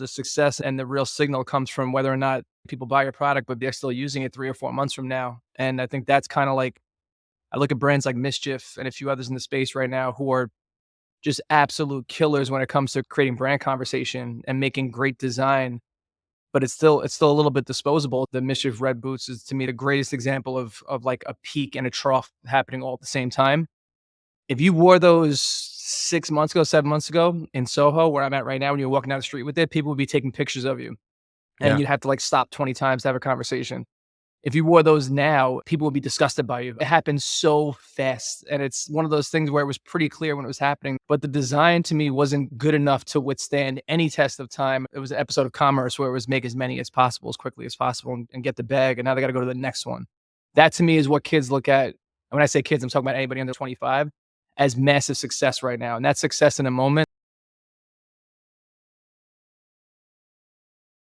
The success and the real signal comes from whether or not people buy your product, but they're still using it 3 or 4 months from now. And I think that's kind of like, I look at brands like Mischief and a few others in the space right now who are just absolute killers when it comes to creating brand conversation and making great design, but it's still a little bit disposable. The Mischief Red Boots is to me the greatest example of like a peak and a trough happening all at the same time. If you wore those 6 months ago, 7 months ago in Soho, where I'm at right now, when you're walking down the street with it, people would be taking pictures of you, and Yeah. you'd have to, like, stop 20 times to have a conversation. If you wore those now, people would be disgusted by you. It happened so fast, and it's one of those things where it was pretty clear when it was happening, but the design to me wasn't good enough to withstand any test of time. It was an episode of Commerce where it was make as many as possible, as quickly as possible, and get the bag, and now they gotta go to the next one. That to me is what kids look at, and when I say kids, I'm talking about anybody under 25, as massive success right now, and that's success in a moment.